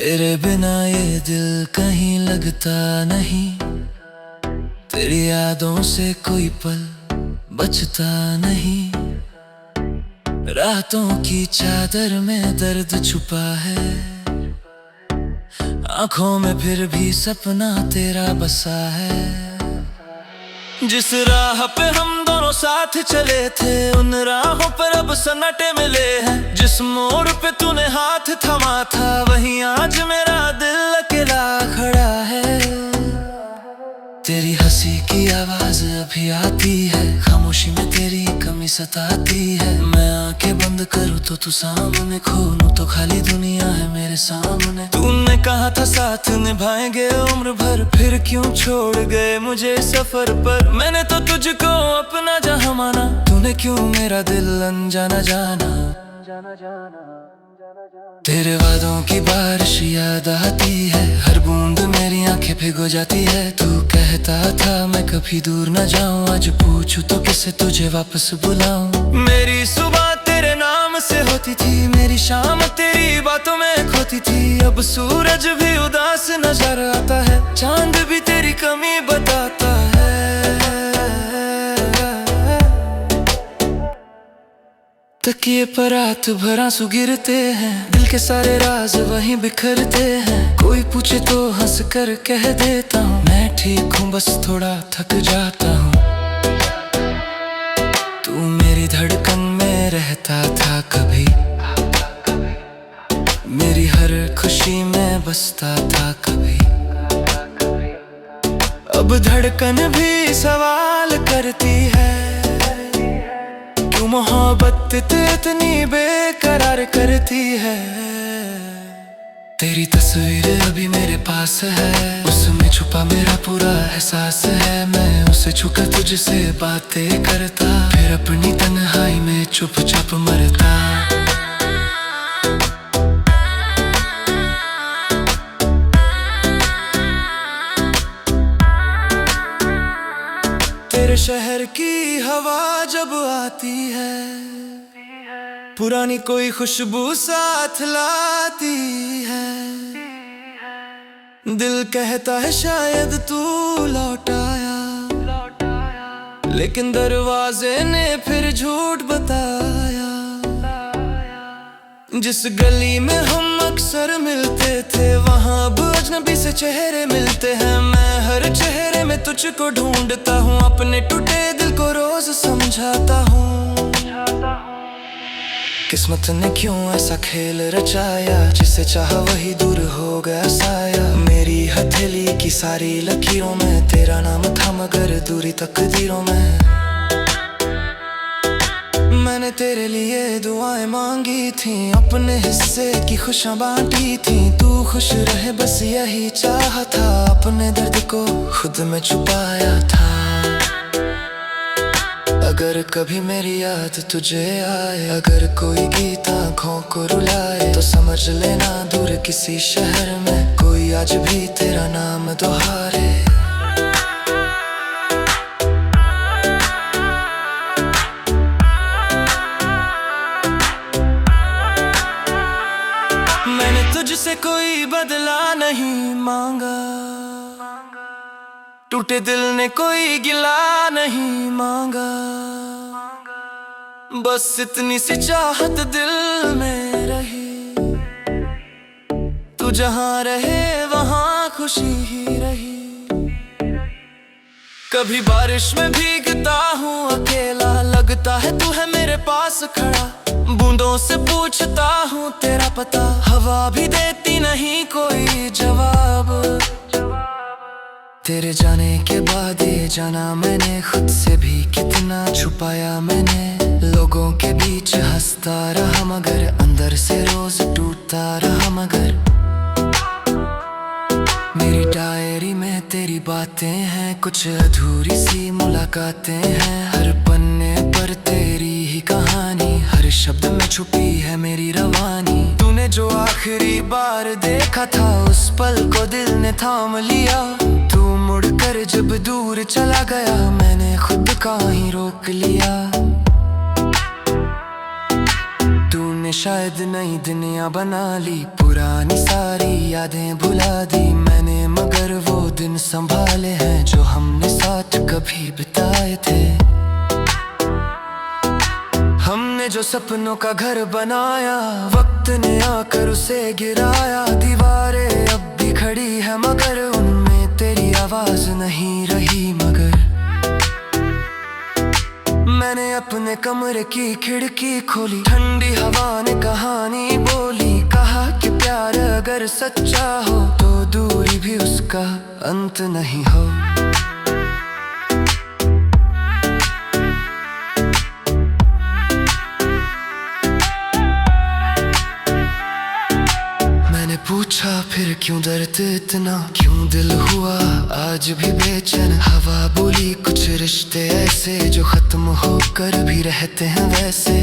तेरे बिना ये दिल कहीं लगता नहीं, तेरी यादों से कोई पल बचता नहीं। रातों की चादर में दर्द छुपा है, आंखों में फिर भी सपना तेरा बसा है। जिस राह पे हम दोनों साथ चले थे, उन राहों पर अब सन्नाटे मिले हैं। जिस मोड़ पे तूने हाथ थमा था, वहीं आज मेरा दिल अकेला खड़ा है। तेरी हंसी की आवाज अभी आती है, खामोशी में तेरी कमी सताती है। मैं आंखें बंद करूँ तो तू सामने, खोलूं तो खाली दुनिया है मेरे सामने। तूने कहा था साथ निभाएंगे उम्र भर, फिर क्यों छोड़ गए मुझे सफर पर। मैंने तो तुझको अपना जहां माना, तूने क्यों मेरा दिल अनजाना जाना। तेरे वादों की बारिश याद आती है, हर बूंद मेरी आंखें भिगो जाती है। तू कहता था मैं कभी दूर न जाऊं, आज पूछूं तो किसे तुझे वापस बुलाऊं। मेरी सुबह तेरे नाम से होती थी, मेरी शाम तेरी बातों में खोती थी। अब सूरज भी उदास नजर आता है, चांद भी तेरी कमी बताता है। तकिए पर रात भर आंसू गिरते हैं, दिल के सारे राज वहीं बिखरते हैं। कोई पूछे तो हंस कर कह देता हूँ, मैं ठीक हूँ बस थोड़ा थक जाता हूँ। तू मेरी धड़कन में रहता था कभी, मेरी हर खुशी में बसता था कभी। अब धड़कन भी सवाल करती है, मोहब्बत इतनी बेकरार करती है। तेरी तस्वीर अभी मेरे पास है, उसमें छुपा मेरा पूरा एहसास है। मैं उसे छूकर तुझसे बातें करता, फिर अपनी तन्हाई में चुपचाप मरता। तेरे शहर की हवा जब आती है, पुरानी कोई खुशबू साथ लाती है। दिल कहता है शायद तू लौट आया, लेकिन दरवाजे ने फिर झूठ बताया। जिस गली में हम अक्सर मिलते थे, वहाँ अब अजनबी से चेहरे मिलते हैं। मैं हर चेहरे में तुझको ढूंढता हूँ, अपने टूटे दिल को रोज समझाता हूँ। किस्मत ने क्यों ऐसा खेल रचाया, जिसे चाहा वही दूर हो गया साया। मेरी हथेली की सारी लकीरों में तेरा नाम था, मगर दूरी तकदीरों में। मैंने तेरे लिए दुआएं मांगी थी, अपने हिस्से की खुशियां बांटी थी। तू खुश रहे बस यही चाहा था, अपने दर्द को खुद में छुपाया था। अगर कभी मेरी याद तुझे आए, अगर कोई गीत आँखों को रुलाए, तो समझ लेना दूर किसी शहर में कोई आज भी तेरा नाम दोहारे। तुझसे कोई बदला नहीं मांगा, टूटे दिल ने कोई गिला नहीं मांगा। बस इतनी सी चाहत दिल में रही, तू जहाँ रहे वहाँ खुशी ही रही। कभी बारिश में भीगता हूँ अकेला, लगता है तू है मेरे पास खड़ा। बूंदों से पूछता हूँ तेरा पता, हवा भी देती नहीं कोई जवाब। तेरे जाने के बाद ये जाना मैंने, खुद से भी कितना छुपाया मैंने। लोगों के बीच हंसता रहा, मगर अंदर से रोज टूटता रहा। मगर मेरी डायरी में तेरी बातें हैं, कुछ अधूरी सी मुलाकातें हैं। हर पन्ने पर तेरी ही कहानी, हर शब्द में छुपी है मेरी रवानी। तूने जो आखिरी बार देखा था, उस पल को दिल ने थाम लिया। तू मुड़कर जब दूर चला गया, मैंने खुद का ही रोक लिया। तूने तूने शायद नई दुनिया बना ली, पुरानी सारी यादें भुला दी मैंने, मगर वो दिन संभाले हैं जो हमने साथ कभी बिताए थे। हमने जो सपनों का घर बनाया, वक्त ने आकर उसे गिराया। दीवारें अब भी खड़ी है मगर उनमें तेरी आवाज नहीं रही। मगर मैंने अपने कमरे की खिड़की खोली, ठंडी हवा ने कहानी बोली। कहा कि प्यार अगर सच्चा हो तो दूरी भी उसका अंत नहीं हो। मैंने पूछा फिर क्यों दर्द इतना, क्यों दिल हुआ आज भी बेचैन। हवा बोली कुछ रिश्ते ऐसे जो खत्म होकर भी रहते हैं वैसे।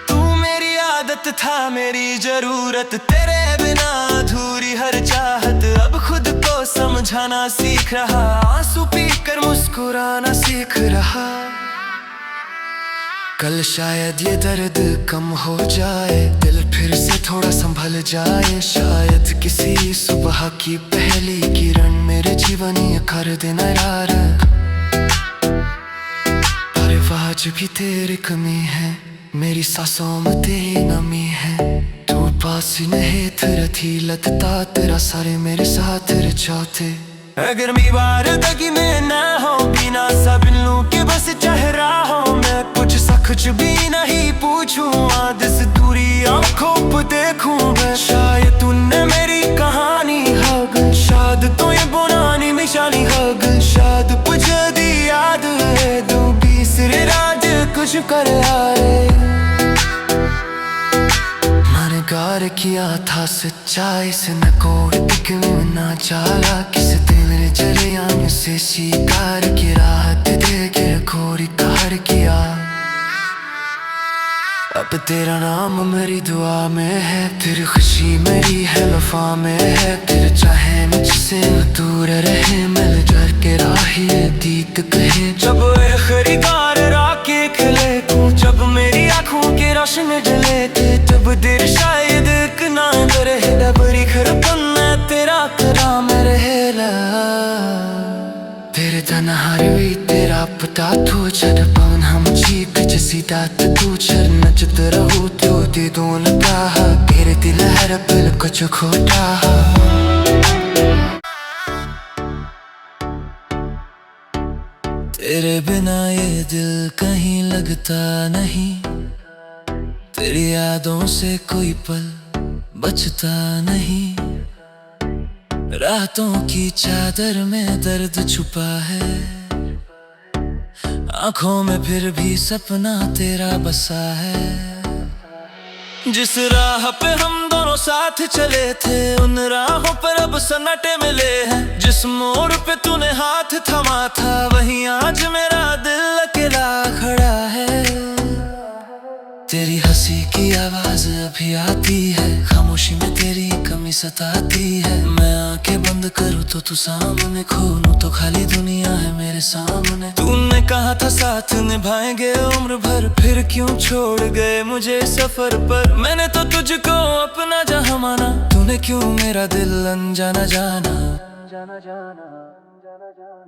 तू मेरी आदत था मेरी जरूरत, तेरे बिना अधूरी हर चाहत। अब खुद को समझाना सीख रहा, आंसू पीकर मुस्कुराना सीख रहा। कल शायद ये दर्द कम हो जाए, दिल फिर से थोड़ा संभल जाए। शायद किसी सुबह की पहली किरण मेरे जीवन ये कर देना यार। पर आज भी तेरी कमी है, मेरी सांसों में तेरी नमी है। तू पास नहीं थी लगता तेरा सारे मेरे साथ रचाते। अगर मी बार दगी में ना हो, बिना सा बिल्लू के बस चेहरा हो। मैं कुछ कुछ भी नहीं पूछूं, आज इस दूरी आंखों पे देखूं मैं। शायद तूने मेरी कहानी हग, शायद तो ये बुरानी निशानी हग। शायद मुझे दी याद है दो बीसरे राज कुछ कर आए। मैंने गार किया था सच्चाई से, न कोई बिकने ना चाला। किस दिन मेरे जरिया से शिकार की राहत दे के खोरी कार किया। अब तेरा नाम मेरी दुआ में है, तेरी खुशी मेरी है वफा में है। तेरे चाहे मुझसे दूर रहे, मिल जल के राही दीक कहे। जब खरीदार राके खिले तू, जब मेरी आँखों के रोशनी जले थे, तब देर शायद एक ना रहे। डबरी खरपन तेरा कराम रहेला, तेरे तनहार भी तेरा पता तू। छड़ पवन हम चीक जसीदा तू छड़ नचत रहू तो दे दो लता। तेरे दिल हर पल कुछ खोटा। तेरे बिना ये दिल कहीं लगता नहीं, तेरी यादों से कोई पल बचता नहीं। रातों की चादर में दर्द छुपा है, आंखों में फिर भी सपना तेरा बसा है। जिस राह पे हम दोनों साथ चले थे, उन राहों पर अब सन्नाटे मिले हैं। जिस मोड़ पे तूने हाथ थमा था, वहीं आज मेरा दिल अकेला खड़ा है। तेरी हंसी की आवाज अभी आती है, खामोशी में तेरी कमी सताती है। मैं आंखें बंद करूँ तो तू सामने, खोलूं तो खाली दुनिया है मेरे सामने। तूने कहा था साथ निभाएंगे उम्र भर, फिर क्यों छोड़ गए मुझे सफर पर। मैंने तो तुझको अपना जहां माना, तूने क्यों मेरा दिल अनजाना जाना।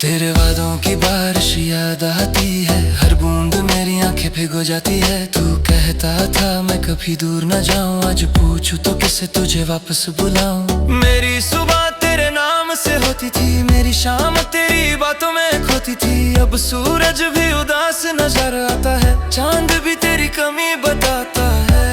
तेरे वादों की बारिश याद आती है, हर बूंद मेरी आंखें भिगो जाती है। तू कहता था मैं कभी दूर न जाऊं, आज पूछूं तो किसे तुझे वापस बुलाऊं। मेरी सुबह तेरे नाम से होती थी, मेरी शाम तेरी बातों में खोती थी। अब सूरज भी उदास नजर आता है, चांद भी तेरी कमी बताता है।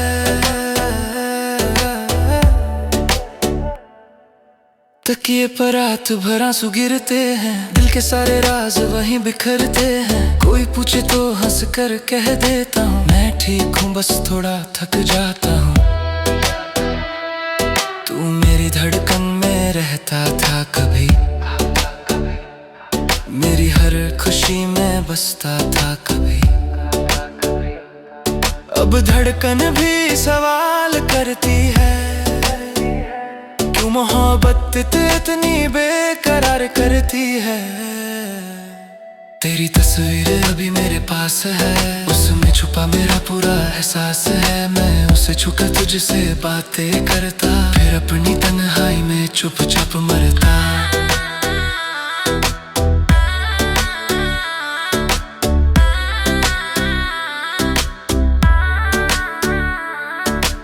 तकिए पर रात भर आंसू गिरते हैं, दिल के सारे राज वहीं बिखरते हैं। कोई पूछे तो हंस कर कह देता हूँ, मैं ठीक हूँ बस थोड़ा थक जाता हूँ। तू मेरी धड़कन में रहता था कभी, मेरी हर खुशी में बसता था कभी। अब धड़कन भी सवाल करती है, मोहब्बत इतनी बेकरार करती है। तेरी तस्वीर अभी मेरे पास है, उसमें छुपा मेरा पूरा एहसास है। मैं उसे छूकर तुझसे बातें करता, फिर अपनी तन्हाई में चुपचाप मरता।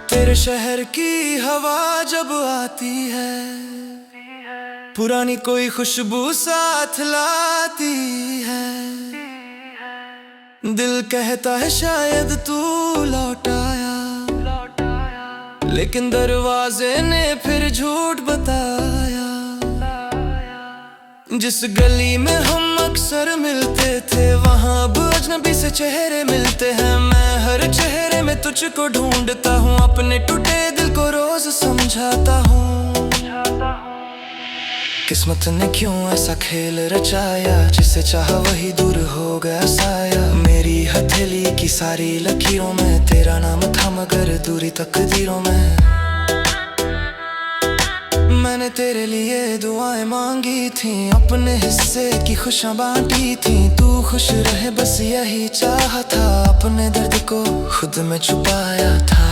तेरे शहर की हवा जब आती है, पुरानी कोई खुशबू साथ लाती है। दिल कहता है शायद तू लौट आया, लेकिन दरवाजे ने फिर झूठ बताया। जिस गली में हम अक्सर मिलते थे, वहाँ अब अजनबी से चेहरे मिलते हैं। मैं हर चेहरे में तुझको ढूंढता हूँ, अपने टूटे दिल को रोज समझाता हूँ। किस्मत ने क्यों ऐसा खेल रचाया, जिसे चाहा वही दूर हो गया साया। मेरी हथेली की सारी लकीरों में तेरा नाम था, मगर दूरी तकदीरों में। मैंने तेरे लिए दुआएं मांगी थी, अपने हिस्से की खुशियां बांटी थी। तू खुश रहे बस यही चाहा था, अपने दर्द को खुद में छुपाया था।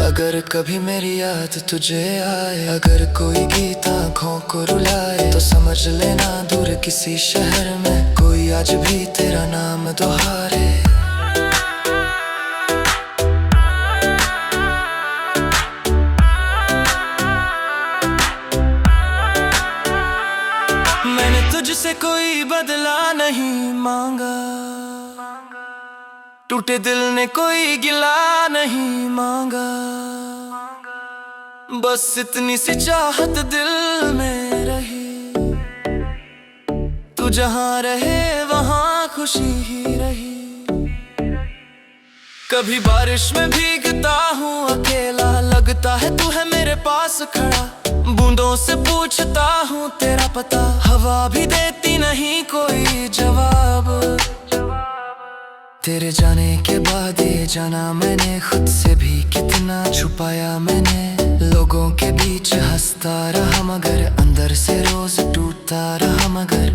अगर कभी मेरी याद तुझे आए, अगर कोई गीत आँखों को रुलाए, तो समझ लेना दूर किसी शहर में कोई आज भी तेरा नाम दोहारे। मैंने तुझसे कोई बदला नहीं मांगा, टूटे दिल ने कोई गिला नहीं मांगा। बस इतनी सी चाहत दिल में रही, तू जहाँ रहे वहाँ खुशी ही रही। कभी बारिश में भीगता हूँ अकेला, लगता है तू है मेरे पास खड़ा। बूंदों से पूछता हूँ तेरा पता, हवा भी देती नहीं कोई जवाब। तेरे जाने के बाद ये जाना मैंने, खुद से भी कितना छुपाया मैंने। लोगों के बीच हंसता रहा, मगर अंदर से रोज टूटता रहा। मगर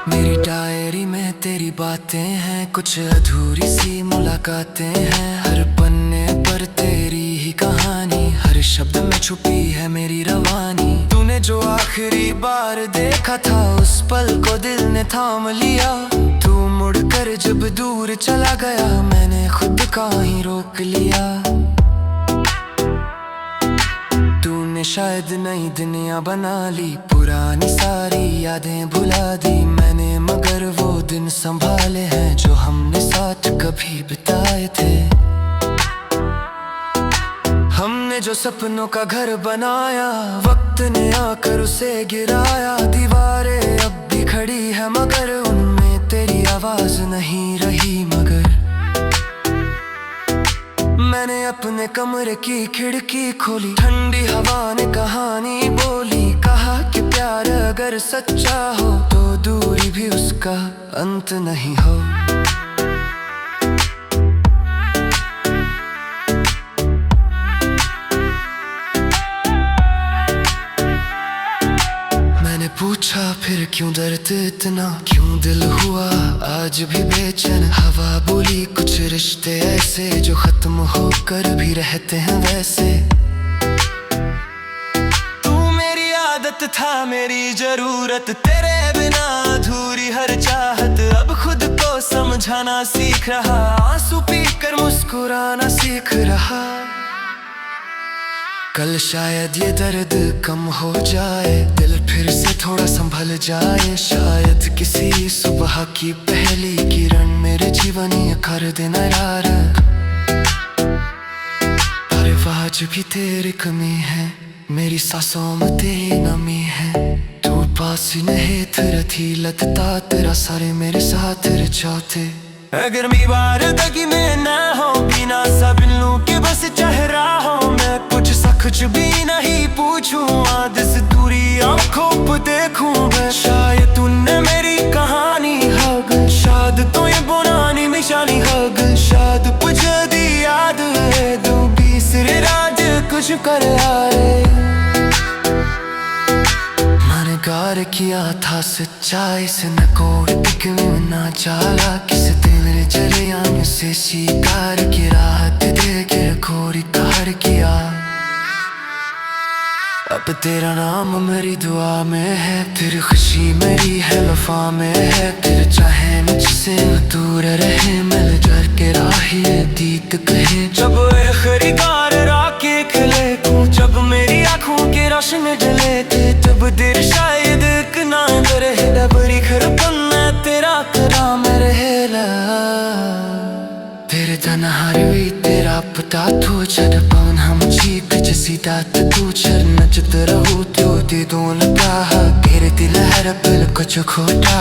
मेरी डायरी में तेरी बातें हैं, कुछ अधूरी सी मुलाकातें हैं। हर पन्ने पर तेरी ही कहानी, हर शब्द में छुपी है मेरी रवानी। तूने जो आखिरी बार देखा था, उस पल को दिल ने थाम लिया। तू मुड़कर जब दूर चला गया, मैंने खुद का ही रोक लिया। तूने शायद नई दुनिया बना ली, पुरानी सारी यादें भुला दी मैंने। मगर वो दिन संभाले हैं जो हमने साथ कभी बिताए थे। हमने जो सपनों का घर बनाया, वक्त ने आकर उसे गिराया। दीवारें अब भी खड़ी है, मगर उनमें तेरी आवाज नहीं रही। मगर मैंने अपने कमरे की खिड़की खोली, ठंडी हवा ने कहानी बोली। कहा कि प्यार अगर सच्चा हो, तो दूरी भी उसका अंत नहीं हो। पूछा फिर क्यों दर्द इतना, क्यों दिल हुआ आज भी बेचैन। हवा बोली कुछ रिश्ते ऐसे जो खत्म होकर भी रहते हैं वैसे। तू मेरी आदत था मेरी जरूरत, तेरे बिना अधूरी हर चाहत। अब खुद को समझाना सीख रहा, आंसू पीकर मुस्कुराना सीख रहा। कल शायद ये दर्द कम हो जाए, दिल फिर से थोड़ा संभल जाए। शायद किसी सुबह की पहली किरण मेरे जीवन कर देना यार। पर आज भी तेरी कमी है, मेरी सांसों में तेरी नमी है। तू पास नहीं थी लगता तेरा सारे मेरे साथ चाहते। अगर मी बार दगी में ना हो, बिना सब लूं के बस चेहरा हो। मैं कुछ कुछ भी नहीं पूछूं, आध से दूरी आंखों पे देखूं मैं। शायद तूने मेरी कहानी हग, शायद तो ये बुरानी निशानी हग। शायद तुझे दी याद है, दो बीसरे राज कुछ कर आए। मन कार किया था सच्चाई से न कोड क्यों ना चाला किस दिल ने जरिया से शिकार की राहत दे के खोरी कार किया। अब तेरा नाम मेरी दुआ में है, तेरी खुशी मेरी है वफा में है। तेरे चाहे मुझसे दूर रहे मिल जल के राही दीद कहे। जब खरीदार राके खिले को जब मेरी आंखों के रोशन जले थे तब देर शायद एक ना रहे डबरी खरपन तेरा कलाम रहेला। तेरे तनहार भी तेरा पता तो छड़ पवन हम चीक जसीदा तू छड़ नचत रहू तो दे दो लगा तेरे दिल हर पल कुछ खोटा।